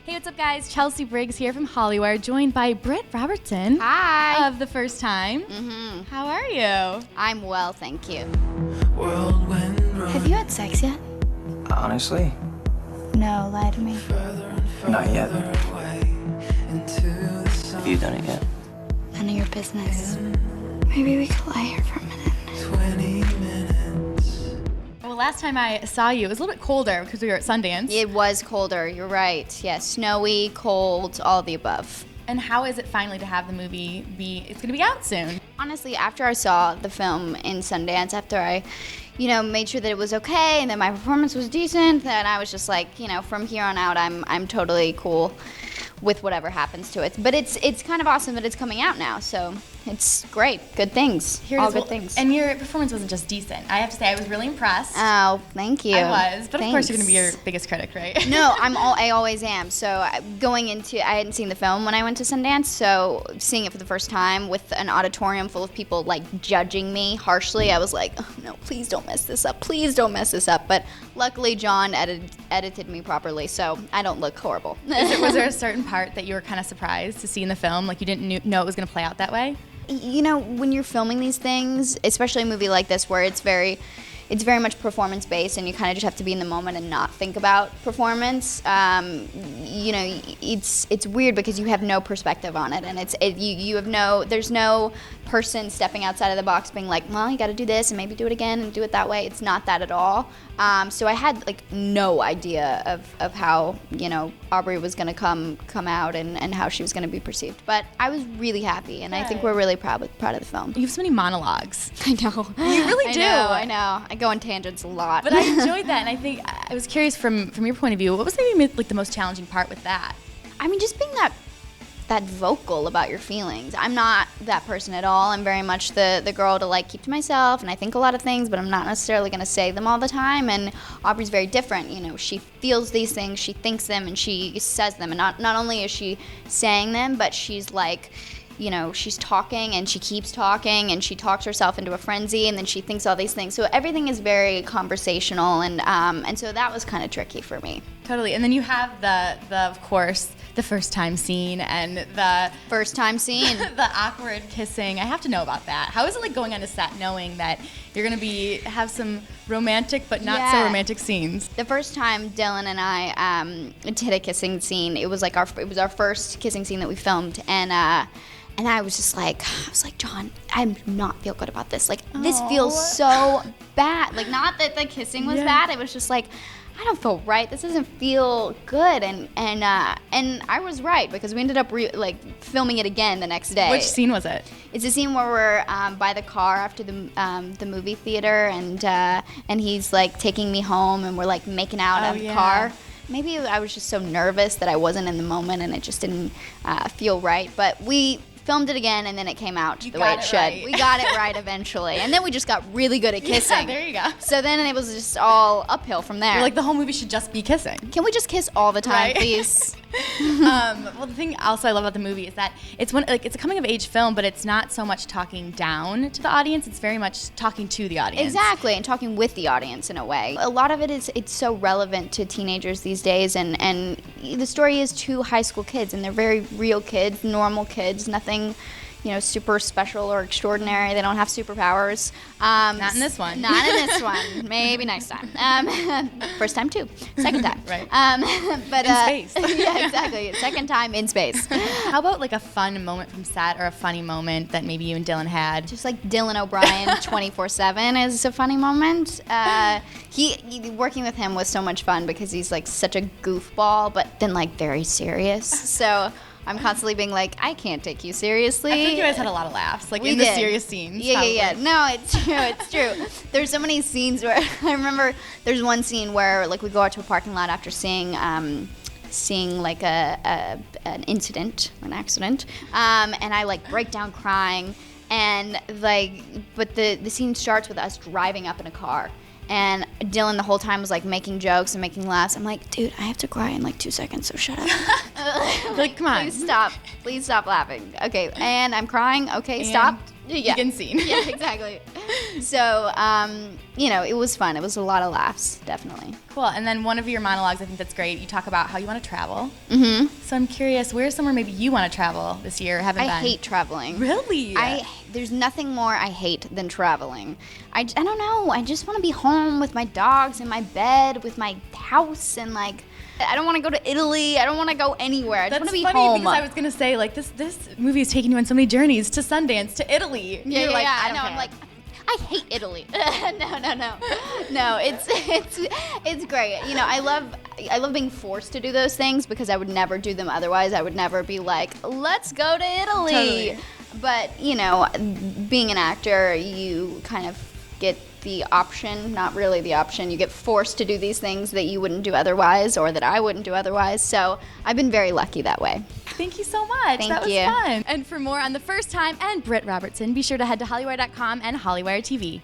Hey, what's up, guys? Chelsea Briggs here from Hollywire, joined by Britt Robertson. Hi. Of The First Time. How are you? I'm well, thank you. Have you had sex yet? Honestly, No, lie to me. not yet. Have you done it yet? None of your business. Maybe we could lie here for a minute. Well, last time I saw you, it was a little bit colder because we were at Sundance. It was colder, you're right. Yeah, snowy, cold, all of the above. And how is it finally to have the movie it's going to be out soon? Honestly, after I saw the film in Sundance, after I, made sure that it was okay and that my performance was decent, then I was just like, from here on out, I'm totally cool with whatever happens to it. But it's kind of awesome that it's coming out now, so it's great. Good things. All good things. And your performance wasn't just decent. I have to say, I was really impressed. Oh, thank you. I was, but of course you're going to be Thanks. your biggest critic, right? No, I always am. So going into, I hadn't seen the film when I went to Sundance, so seeing it for the first time with an auditorium full of people like judging me harshly, I was like, oh, no, please don't mess this up. Please don't mess this up. But luckily John edited me properly, so I don't look horrible. Was there a certain part that you were kind of surprised to see in the film? Like you didn't know it was going to play out that way? When you're filming these things, especially a movie like this where it's very much performance based and you kind of just have to be in the moment and not think about performance. It's weird because you have no perspective on it, and there's no person stepping outside of the box being like, well, you got to do this and maybe do it again and do it that way. It's not that at all. So I had like no idea of how Aubrey was going to come out and how she was going to be perceived. But I was really happy, and I think we're really proud of the film. You have so many monologues. I know. You really do. I know. I go on tangents a lot. But I enjoyed that, and I think I was curious from your point of view, what was maybe like the most challenging part with that? I mean, just being that vocal about your feelings. I'm not that person at all. I'm very much the girl to like keep to myself, and I think a lot of things, but I'm not necessarily going to say them all the time. And Aubrey's very different. She feels these things, she thinks them, and she says them. And not only is she saying them, but she's like, she's talking and she keeps talking and she talks herself into a frenzy and then she thinks all these things. So everything is very conversational, and so that was kind of tricky for me. Totally. And then you have the of course, the first time scene and the First time scene. the awkward kissing. I have to know about that. How is it like going on a set knowing that you're going to have some romantic but not so romantic scenes? The first time Dylan and I did a kissing scene, it was our first kissing scene that we filmed, and I was just like, John, I do not feel good about this. Like, this feels so bad. Like, not that the kissing was bad. It was just like, I don't feel right. This doesn't feel good. And I was right, because we ended up filming it again the next day. Which scene was it? It's a scene where we're by the car after the movie theater, and he's like taking me home, and we're like making out in the car. Maybe I was just so nervous that I wasn't in the moment, and it just didn't feel right. But we filmed it again, and then it came out the way it should. Right. We got it right eventually, and then we just got really good at kissing. Yeah, there you go. So then it was just all uphill from there. You're like, the whole movie should just be kissing. Can we just kiss all the time, Right. please? Well, the thing also I love about the movie is that it's a coming of age film, but it's not so much talking down to the audience. It's very much talking to the audience. Exactly, and talking with the audience in a way. A lot of it's so relevant to teenagers these days, and the story is two high school kids, and they're very real kids, normal kids, nothing super special or extraordinary. They don't have superpowers. Not in this one. Not in this one. Maybe next time. First time too. Second time. Right. But in space. Yeah, exactly. Second time in space. How about like a fun moment from set or a funny moment that maybe you and Dylan had? Just like Dylan O'Brien 24/7 is a funny moment. He working with him was so much fun because he's like such a goofball, but then like very serious. So I'm constantly being like, I can't take you seriously. I think you guys had a lot of laughs, like We in the did. serious scenes. Yeah. No, it's true. It's true. There's so many scenes where I remember there's one scene where like we go out to a parking lot after seeing like an incident, an accident, and I like break down crying, and but the scene starts with us driving up in a car. And Dylan the whole time was like making jokes and making laughs. I'm like, dude, I have to cry in like 2 seconds, so shut up. Like, come on. Please stop laughing. Okay, and I'm crying. Okay, And stop. Yeah. Begin scene. Yeah, exactly. So, it was fun. It was a lot of laughs, definitely. Cool. And then one of your monologues, I think that's great. You talk about how you want to travel. Mm-hmm. So I'm curious, where's somewhere maybe you want to travel this year or haven't been? I hate traveling. Really? There's nothing more I hate than traveling. I don't know. I just want to be home with my dogs in my bed, with my house, and like, I don't want to go to Italy. I don't want to go anywhere. I just want to be funny home. Because I was gonna say like this movie is taking you on so many journeys to Sundance, to Italy. Yeah, You're like, yeah. I don't No, care. I'm like, I hate Italy. No. It's great. I love being forced to do those things because I would never do them otherwise. I would never be like, let's go to Italy. Totally. But being an actor, you kind of get the option, not really the option. You get forced to do these things that you wouldn't do otherwise, or that I wouldn't do otherwise. So I've been very lucky that way. Thank you so much. Thank that was you. fun. And for more on The First Time and Britt Robertson, be sure to head to Hollywire.com and Hollywire TV.